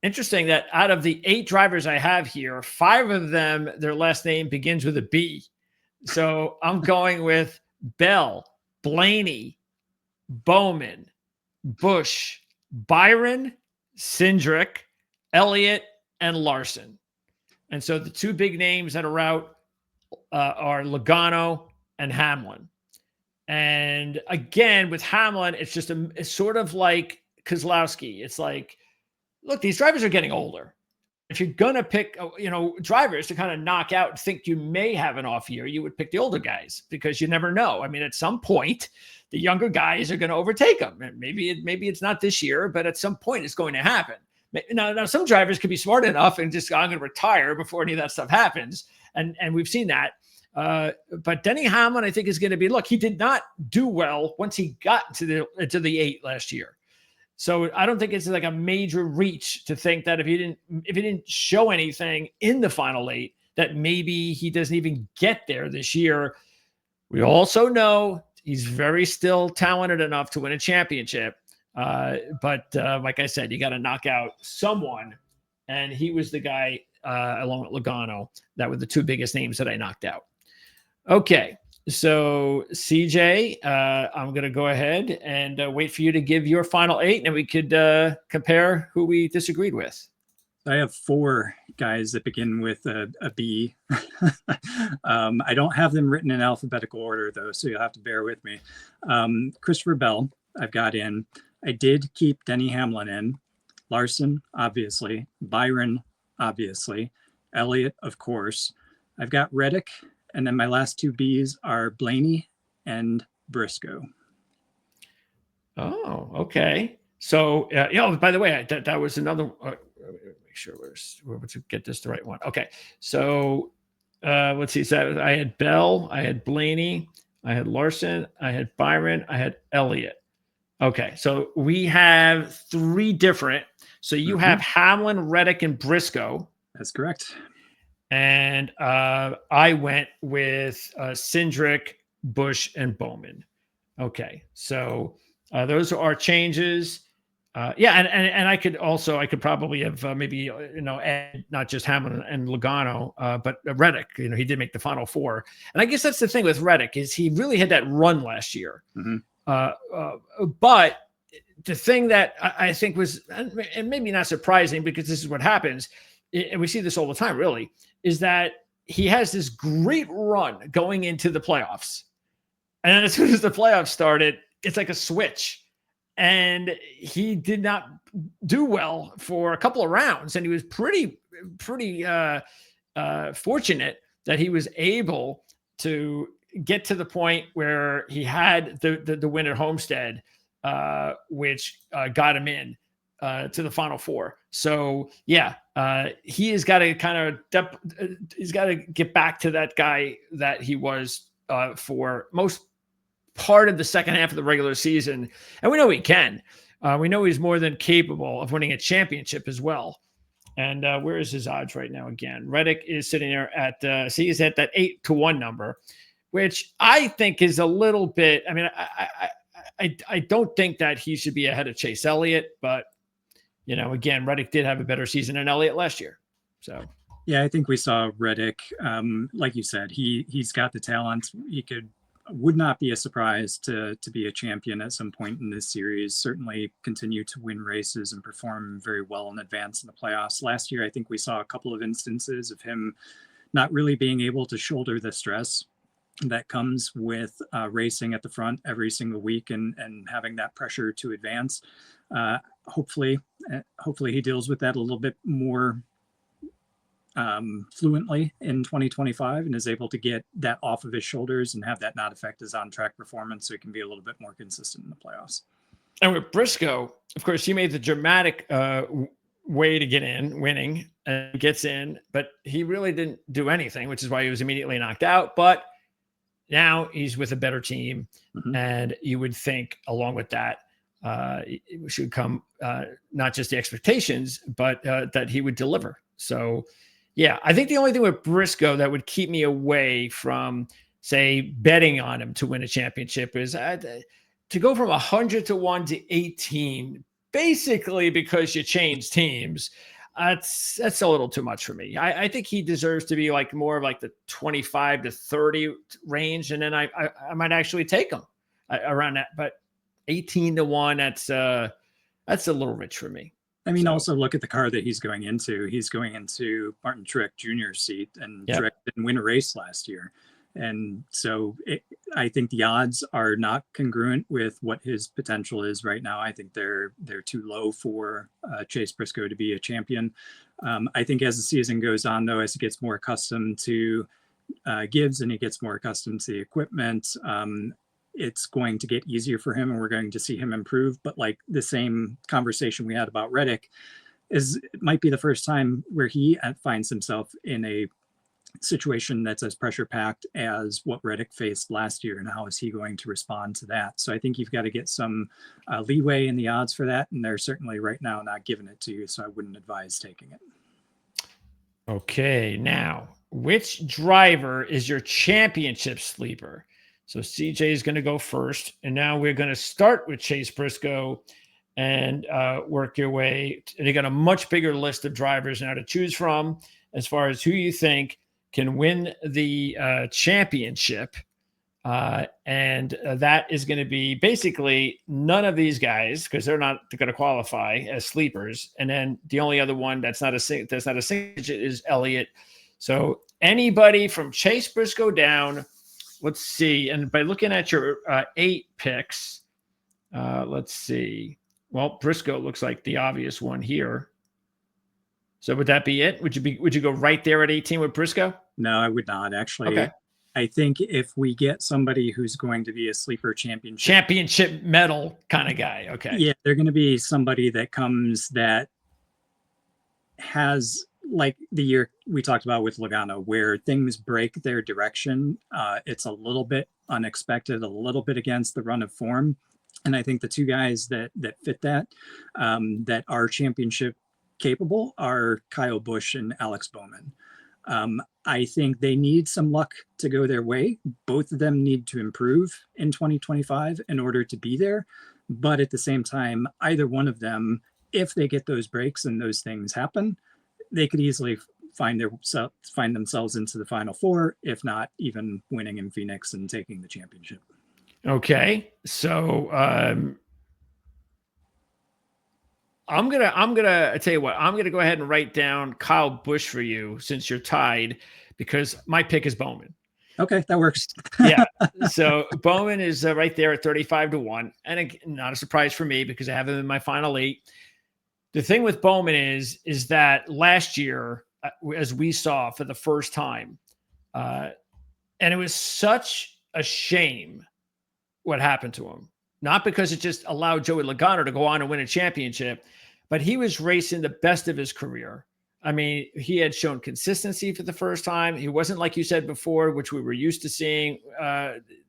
interesting that out of the 8 drivers I have here, 5 of them, their last name begins with a B. So I'm going with Bell, Blaney, Bowman, Busch, Byron, Cindric, Elliott, and Larson. And so the 2 big names that are out are Logano and Hamlin. And again, with Hamlin, it's sort of like Keselowski. It's like, look, these drivers are getting older. If you're going to pick, drivers to kind of knock out and think you may have an off year, you would pick the older guys because you never know. I mean, at some point, the younger guys are going to overtake them. And maybe it's not this year, but at some point it's going to happen. Now some drivers could be smart enough and just, I'm going to retire before any of that stuff happens. And we've seen that. But Denny Hamlin, I think, is going to be, look, he did not do well once he got to the 8 last year. So I don't think it's like a major reach to think that if he didn't show anything in the final 8, that maybe he doesn't even get there this year. We also know he's very still talented enough to win a championship. But like I said, you got to knock out someone. And he was the guy along with Logano that were the 2 biggest names that I knocked out. Okay. So CJ, I'm going to go ahead and wait for you to give your final 8, and we could compare who we disagreed with. I have 4 guys that begin with a B. I don't have them written in alphabetical order, though, so you'll have to bear with me. Christopher Bell, I've got in. I did keep Denny Hamlin in. Larson, obviously. Byron, obviously. Elliott, of course. I've got Reddick. And then my last 2 Bs are Blaney and Briscoe. Oh, okay. So, by the way, that was another. Make sure we're to get this the right one. Okay. So, let's see. So I had Bell, I had Blaney, I had Larson, I had Byron, I had Elliott. Okay. So we have 3 different. So you have Hamlin, Reddick, and Briscoe. That's correct. And I went with Cindric, Busch, and Bowman. Okay, so those are our changes. And I could probably have add not just Hamlin and Logano, but Reddick. He did make the final 4, and I guess that's the thing with Reddick is he really had that run last year. But the thing that I think was, and maybe not surprising because this is what happens, and we see this all the time, really, is that he has this great run going into the playoffs. And then as soon as the playoffs started, it's like a switch. And he did not do well for a couple of rounds. And he was pretty fortunate that he was able to get to the point where he had the win at Homestead, which got him in to the final 4. So he has got to he's got to get back to that guy that he was for most part of the second half of the regular season. And we know he can. We know he's more than capable of winning a championship as well. And where is his odds right now? Again, Reddick is sitting there at he's at that 8-1 number, which I think is a little bit. I mean, I don't think that he should be ahead of Chase Elliott, but again, Reddick did have a better season than Elliott last year. So yeah, I think we saw Reddick. Like you said, he's got the talent. He would not be a surprise to be a champion at some point in this series. Certainly continue to win races and perform very well in advance in the playoffs. Last year, I think we saw a couple of instances of him not really being able to shoulder the stress that comes with racing at the front every single week and having that pressure to advance. Hopefully he deals with that a little bit more fluently in 2025 and is able to get that off of his shoulders and have that not affect his on-track performance, so he can be a little bit more consistent in the playoffs. And with Briscoe, of course, he made the dramatic way to get in, winning, and gets in, but he really didn't do anything, which is why he was immediately knocked out. But now he's with a better team, and you would think, along with that, it should come not just the expectations, but that he would deliver. So, yeah, I think the only thing with Briscoe that would keep me away from, say, betting on him to win a championship is to go from 100 to 1 to 18, basically because you changed teams. That's a little too much for me. I think he deserves to be like more of like the 25 to 30 range, and then I might actually take him around that. But 18 to 1, that's a little rich for me. I mean, also look at the car that he's going into. He's going into Martin Truex Jr.'s seat, and Truex didn't win a race last year. And so I think the odds are not congruent with what his potential is right now. I think they're too low for Chase Briscoe to be a champion. I think as the season goes on, though, as he gets more accustomed to Gibbs and he gets more accustomed to the equipment, it's going to get easier for him and we're going to see him improve. But like the same conversation we had about Reddick, it might be the first time where he finds himself in a situation that's as pressure packed as what Reddick faced last year, and how is he going to respond to that? So I think you've got to get some leeway in the odds for that, and they're certainly right now not giving it to you, so I wouldn't advise taking it. Okay, now which driver is your championship sleeper? So CJ is going to go first, and now we're going to start with Chase Briscoe and work your way. And you got a much bigger list of drivers now to choose from as far as who you think can win the championship. And that is going to be basically none of these guys, because they're not going to qualify as sleepers. And then the only other one that's not a single is Elliott. So anybody from Chase Briscoe down, let's see. And by looking at your 8 picks, let's see. Well, Briscoe looks like the obvious one here. So would that be it? Would you go right there at 18 with Briscoe? No, I would not actually. Okay. I think if we get somebody who's going to be a sleeper championship medal kind of guy. Okay. Yeah, they're going to be somebody that comes that has, like the year we talked about with Logano, where things break their direction. It's a little bit unexpected, a little bit against the run of form. And I think the two guys that fit that are championship capable are Kyle Busch and Alex Bowman. I think they need some luck to go their way. Both of them need to improve in 2025 in order to be there. But at the same time, either one of them, if they get those breaks and those things happen, they could easily find themselves into the Final Four, if not even winning in Phoenix and taking the championship. Okay. So, I'm gonna tell you what, I'm gonna go ahead and write down Kyle Busch for you since you're tied, because my pick is Bowman. Okay, that works. Yeah. So Bowman is right there at 35 to 1. And again, not a surprise for me because I have him in my final 8. The thing with Bowman is that last year, as we saw for the first time, and it was such a shame what happened to him. Not because it just allowed Joey Logano to go on and win a championship, but he was racing the best of his career. I mean, he had shown consistency for the first time. He wasn't, like you said before, which we were used to seeing,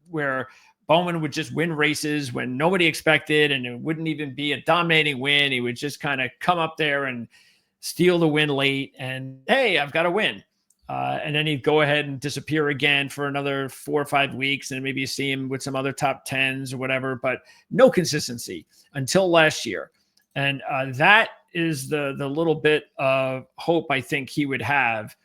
where Bowman would just win races when nobody expected, and it wouldn't even be a dominating win. He would just kind of come up there and steal the win late and, hey, I've got to win. And then he'd go ahead and disappear again for another 4 or 5 weeks, and maybe you see him with some other top 10s or whatever, but no consistency until last year. And that is the little bit of hope I think he would have,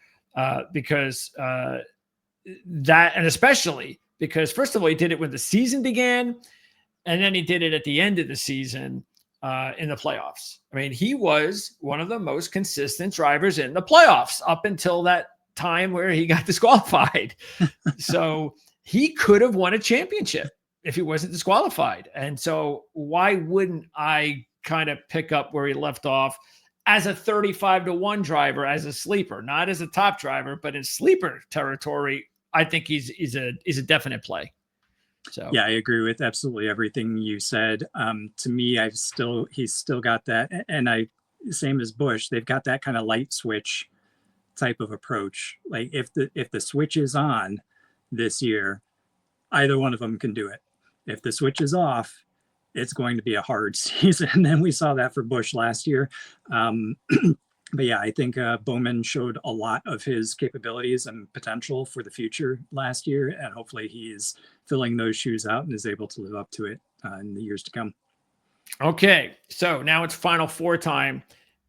because that, and especially because, first of all, he did it when the season began, and then he did it at the end of the season in the playoffs. I mean, he was one of the most consistent drivers in the playoffs up until that time where he got disqualified. So he could have won a championship if he wasn't disqualified. And so why wouldn't I kind of pick up where he left off? as a 35-1 driver, as a sleeper, not as a top driver, but in sleeper territory, I think he's a definite play. So yeah, I agree with absolutely everything you said. To me, he's still got that, and same as Busch, they've got that kind of light switch type of approach. Like if the switch is on this year, either one of them can do it. If the switch is off, it's going to be a hard season. And we saw that for Busch last year. But yeah, I think Bowman showed a lot of his capabilities and potential for the future last year, and hopefully he's filling those shoes out and is able to live up to it in the years to come. Okay, so now it's Final Four time,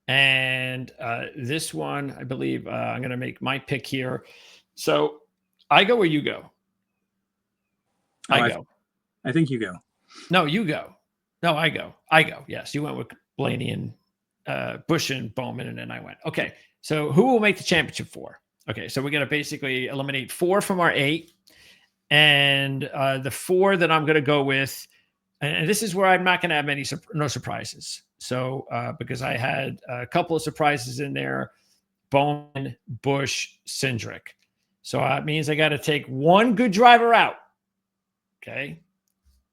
and this one, I believe, I'm going to make my pick here. So I go or you go? I go. I think you go. No, you go. No, I go. I go. Yes, you went with Blaney and Busch and Bowman, and then I went. Okay, so who will make the championship four? Okay, so we're going to basically eliminate 4 from our 8, and the 4 that I'm going to go with, and this is where I'm not going to have no surprises. So because I had a couple of surprises in there, Bowman, Busch, Cindric. So it means I got to take one good driver out. Okay,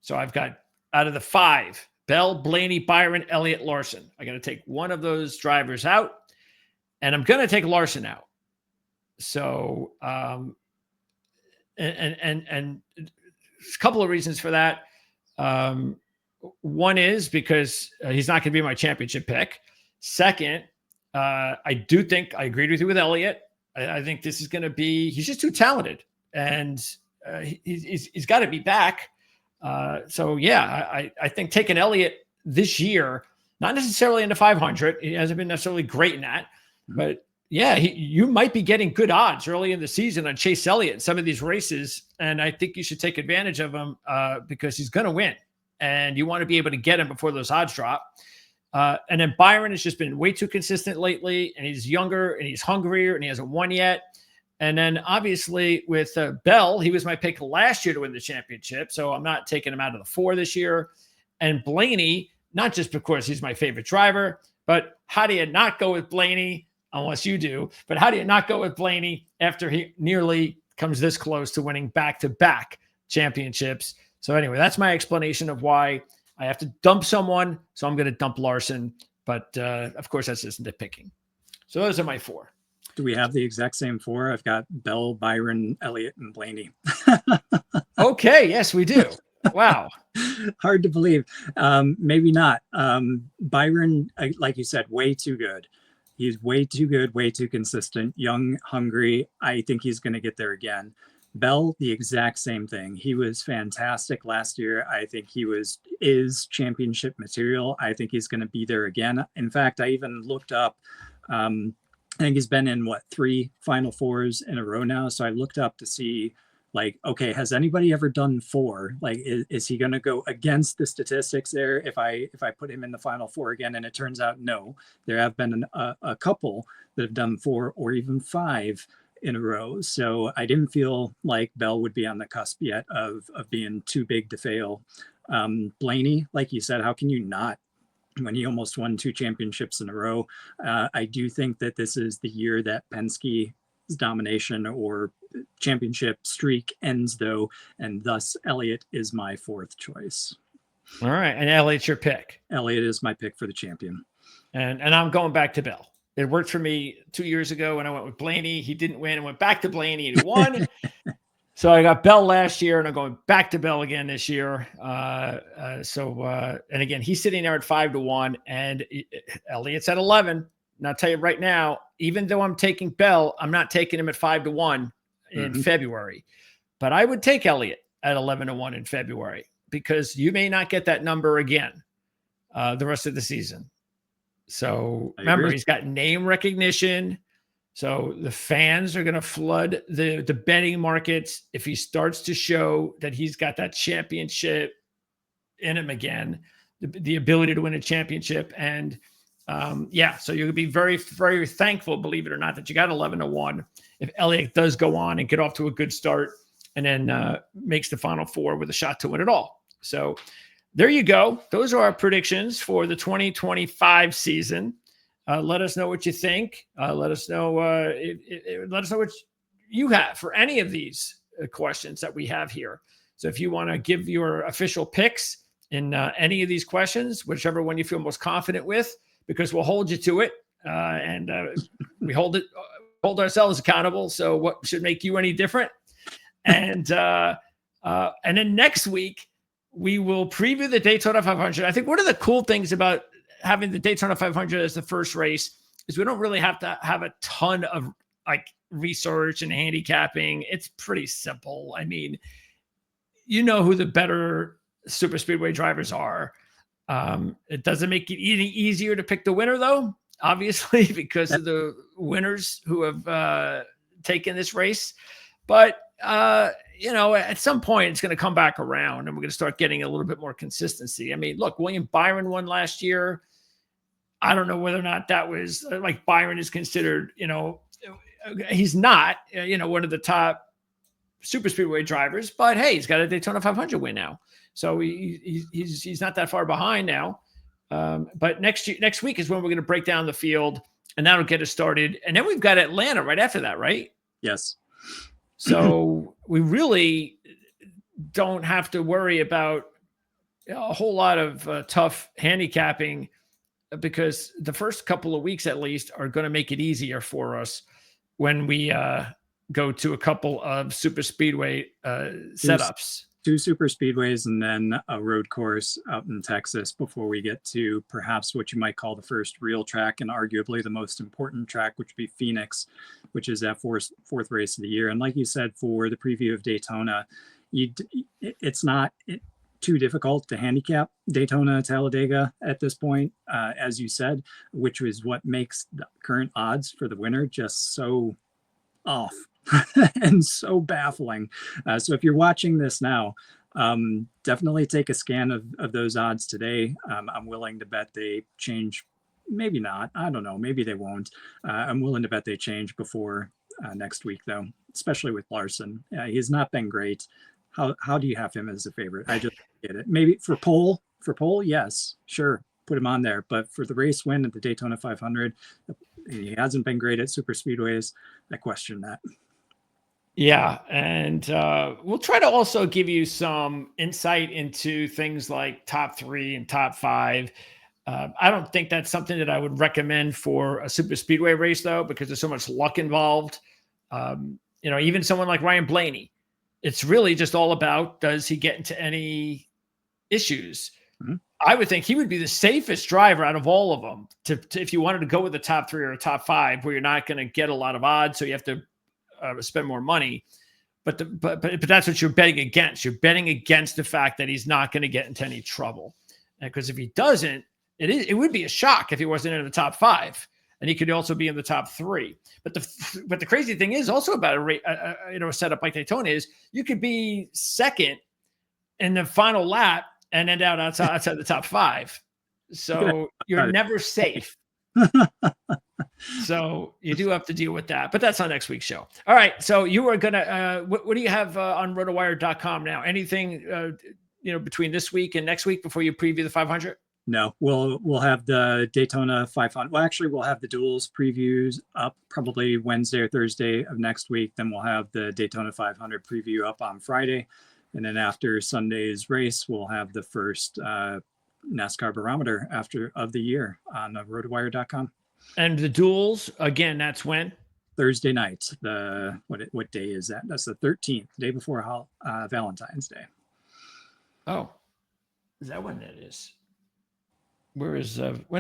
so I've got out of the 5. Bell, Blaney, Byron, Elliott, Larson. I got to take one of those drivers out, and I'm going to take Larson out. So, and a couple of reasons for that. One is because he's not going to be my championship pick. Second, I do think I agreed with you with Elliott. I think this is going to be. He's just too talented, and he's got to be back. So yeah, I think taking Elliott this year, not necessarily in the 500, he hasn't been necessarily great in that, but yeah, you might be getting good odds early in the season on Chase Elliott in some of these races, and I think you should take advantage of him because he's going to win, and you want to be able to get him before those odds drop. And then Byron has just been way too consistent lately, and he's younger and he's hungrier and he hasn't won yet. And then obviously with Bell, he was my pick last year to win the championship. So I'm not taking him out of the 4 this year. And Blaney, not just because he's my favorite driver, but how do you not go with Blaney, unless you do, but how do you not go with Blaney after he nearly comes this close to winning back-to-back championships? So anyway, that's my explanation of why I have to dump someone. So I'm going to dump Larson. But of course, that's just nitpicking. So those are my 4. Do we have the exact same 4? I've got Bell, Byron, Elliott, and Blaney. Okay. Yes, we do. Wow. Hard to believe. Maybe not. Byron, like you said, way too good. He's way too good, way too consistent, young, hungry. I think he's going to get there again. Bell, the exact same thing. He was fantastic last year. I think he is championship material. I think he's going to be there again. In fact, I even looked up, I think he's been in 3 Final Fours in a row now. So I looked up to see, like, okay, has anybody ever done 4? Like, is he going to go against the statistics there if I put him in the Final Four again? And it turns out no. There have been a couple that have done 4 or even 5 in a row. So I didn't feel like Bell would be on the cusp yet of being too big to fail. Blaney, like you said, how can you not? When he almost won 2 championships in a row. I do think that this is the year that Penske's domination or championship streak ends, though, and thus Elliott is my 4th choice. All right, and Elliott's your pick. Elliott is my pick for the champion. And I'm going back to Bell. It worked for me 2 years ago when I went with Blaney. He didn't win. I went back to Blaney and he won. So I got Bell last year, and I'm going back to Bell again this year. And again, he's sitting there at 5-1, and Elliott's at 11. And I'll tell you right now, even though I'm taking Bell, I'm not taking him at 5-1 in February. But I would take Elliott at 11-1 in February because you may not get that number again the rest of the season. So remember, he's got name recognition. So the fans are going to flood the betting markets if he starts to show that he's got that championship in him again, the ability to win a championship. And so you'll be very, very thankful, believe it or not, that you got 11-1 if Elliott does go on and get off to a good start and then makes the Final Four with a shot to win it all. So there you go. Those are our predictions for the 2025 season. Let us know what you think. Let us know. Let us know what you have for any of these questions that we have here. So if you want to give your official picks in any of these questions, whichever one you feel most confident with, because we'll hold you to it, and we hold ourselves accountable. So what should make you any different? And then next week we will preview the Daytona 500. I think one of the cool things about having the Daytona 500 as the first race is we don't really have to have a ton of like research and handicapping. It's pretty simple. I mean, you know who the better super speedway drivers are. It doesn't make it any easier to pick the winner, though, obviously, because of the winners who have taken this race. But, at some point, it's going to come back around and we're going to start getting a little bit more consistency. I mean, look, William Byron won last year. I don't know whether or not that was like Byron is considered, he's not, one of the top super speedway drivers, but hey, he's got a Daytona 500 win now. So he's not that far behind now. But next week is when we're going to break down the field, and that'll get us started. And then we've got Atlanta right after that, right? Yes. So we really don't have to worry about a whole lot of tough handicapping, because the first couple of weeks at least are going to make it easier for us when we go to a couple of super speedway setups. Two super speedways and then a road course out in Texas before we get to perhaps what you might call the first real track and arguably the most important track, which would be Phoenix, which is that fourth race of the year. And like you said, for the preview of Daytona, it's not too difficult to handicap Daytona Talladega at this point, as you said, which is what makes the current odds for the winner just so off and so baffling. So if you're watching this now, definitely take a scan of those odds today. I'm willing to bet they change. Maybe not. I don't know. Maybe they won't. I'm willing to bet they change before next week, though, especially with Larson. He's not been great. How do you have him as a favorite? I just get it. Maybe for pole, yes, sure, put him on there. But for the race win at the Daytona 500, he hasn't been great at super speedways. I question that. Yeah, and we'll try to also give you some insight into things like top 3 and top 5. I don't think that's something that I would recommend for a super speedway race, though, because there's so much luck involved. Even someone like Ryan Blaney, it's really just all about, does he get into any issues? Mm-hmm. I would think he would be the safest driver out of all of them to if you wanted to go with the top 3 or a top 5, where you're not going to get a lot of odds, so you have to spend more money. But that's what you're betting against. You're betting against the fact that he's not going to get into any trouble, because if he doesn't, it would be a shock if he wasn't in the top 5, and he could also be in the top 3. But the crazy thing is also about a setup like Daytona is you could be second in the final lap and end out outside the top 5. So you're never safe. So you do have to deal with that, but that's on next week's show. All right. So you are going to, what do you have on rotowire.com now? Anything, between this week and next week before you preview the 500? No, we'll have the Daytona 500. Well, actually, we'll have the Duels previews up probably Wednesday or Thursday of next week. Then we'll have the Daytona 500 preview up on Friday. And then after Sunday's race, we'll have the first NASCAR barometer of the year on rotowire.com. And the Duels, again, that's when? Thursday night. What day is that? That's the 13th, day before Valentine's Day. Oh, is that when that is? When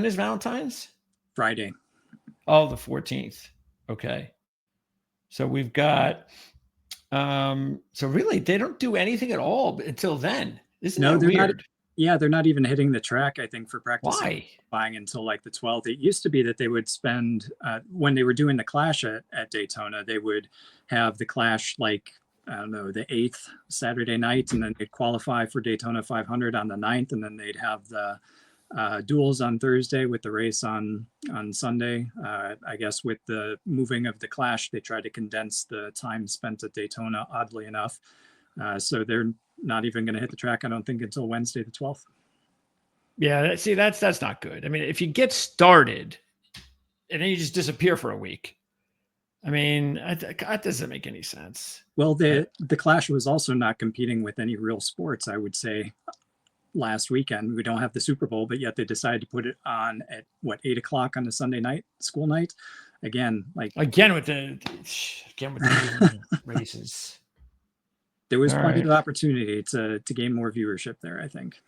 is Valentine's? Friday. Oh, the 14th. Okay. So we've got, so really they don't do anything at all until then. Isn't that weird? They're not even hitting the track, I think, for practice. Why? Buying until like the 12th. It used to be that they would spend, when they were doing the Clash at Daytona, they would have the Clash like, I don't know, the 8th Saturday night, and then they'd qualify for Daytona 500 on the 9th, and then they'd have the Duels on Thursday with the race on Sunday. I guess with the moving of the Clash, they tried to condense the time spent at Daytona, oddly enough. So they're not even going to hit the track, I don't think, until Wednesday the 12th. Yeah, see, that's not good. I mean, if you get started, and then you just disappear for a week. I mean, that doesn't make any sense. Well, the Clash was also not competing with any real sports, I would say. Last weekend, we don't have the Super Bowl, but yet they decided to put it on at 8 o'clock on a Sunday night, school night. Again with the races. There was plenty of opportunity to gain more viewership there, I think.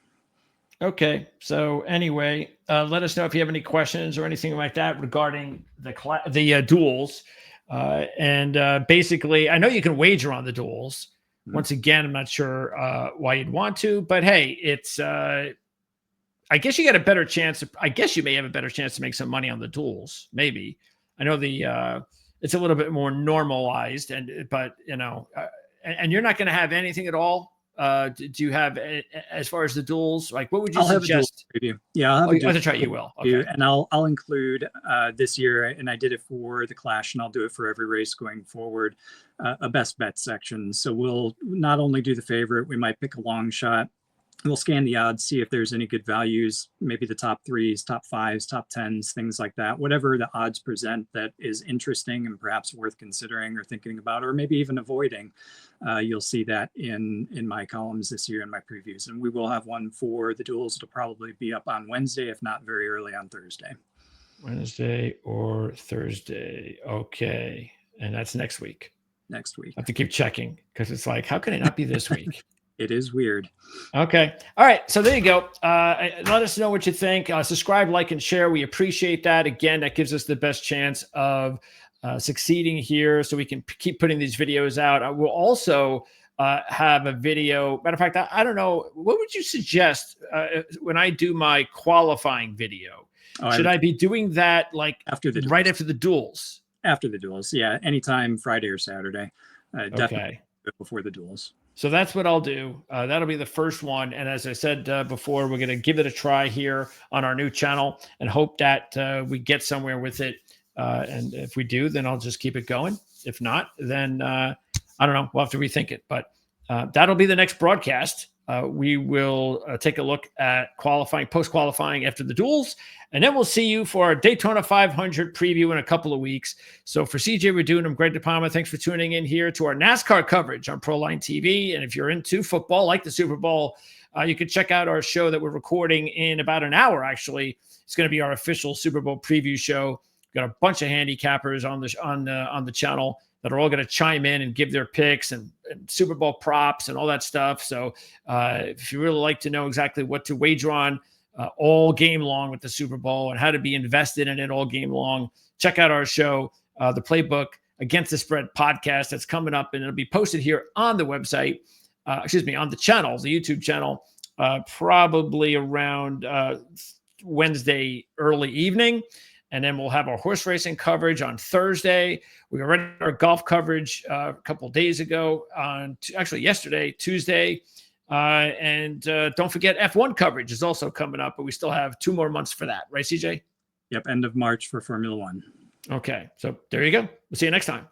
Okay. So anyway, let us know if you have any questions or anything like that regarding the duels. And basically, I know you can wager on the duels. Once again, I'm not sure why you'd want to, but hey, it's I guess you got a better chance. I guess you may have a better chance to make some money on the duels. Maybe. I know it's a little bit more normalized, but and you're not going to have anything at all. Do you have, as far as the duels, like what would you suggest? Yeah, I'll have that's right. You will. Okay. And I'll include this year, and I did it for the Clash, and I'll do it for every race going forward, a best bet section. So we'll not only do the favorite, we might pick a long shot. We'll scan the odds, see if there's any good values, maybe the top 3s, top 5s, top 10s, things like that. Whatever the odds present that is interesting and perhaps worth considering or thinking about, or maybe even avoiding, you'll see that in my columns this year in my previews. And we will have one for the duels. It'll probably be up on Wednesday, if not very early on Thursday. Wednesday or Thursday. Okay. And that's next week. Next week. I have to keep checking because it's like, how can it not be this week? It is weird. Okay. All right. So there you go. Let us know what you think. Subscribe, like, and share. We appreciate that. Again, that gives us the best chance of succeeding here so we can keep putting these videos out. I will also have a video. Matter of fact, I don't know. What would you suggest when I do my qualifying video? Should I be doing that like right after the duels? After the duels. Yeah. Anytime Friday or Saturday. Definitely before the duels. So that's what I'll do. That'll be the first one. And as I said before, we're going to give it a try here on our new channel and hope that we get somewhere with it. And if we do, then I'll just keep it going. If not, then I don't know. We'll have to rethink it. But that'll be the next broadcast. We will take a look at qualifying, post-qualifying after the duels. And then we'll see you for our Daytona 500 preview in a couple of weeks. So for CJ Redoon, I'm Greg DePalma. Thanks for tuning in here to our NASCAR coverage on Proline TV. And if you're into football, like the Super Bowl, you can check out our show that we're recording in about an hour, actually. It's going to be our official Super Bowl preview show. We've got a bunch of handicappers on the channel that are all going to chime in and give their picks and Super Bowl props and all that stuff. So if you really like to know exactly what to wager on all game long with the Super Bowl and how to be invested in it all game long, check out our show, the Playbook Against the Spread podcast that's coming up, and it'll be posted here on the website, on the channel, the YouTube channel, probably around Wednesday early evening. And then we'll have our horse racing coverage on Thursday. We already had our golf coverage a couple of days ago yesterday, Tuesday. And don't forget F1 coverage is also coming up, but we still have 2 more months for that. Right, CJ? Yep. End of March for Formula One. Okay. So there you go. We'll see you next time.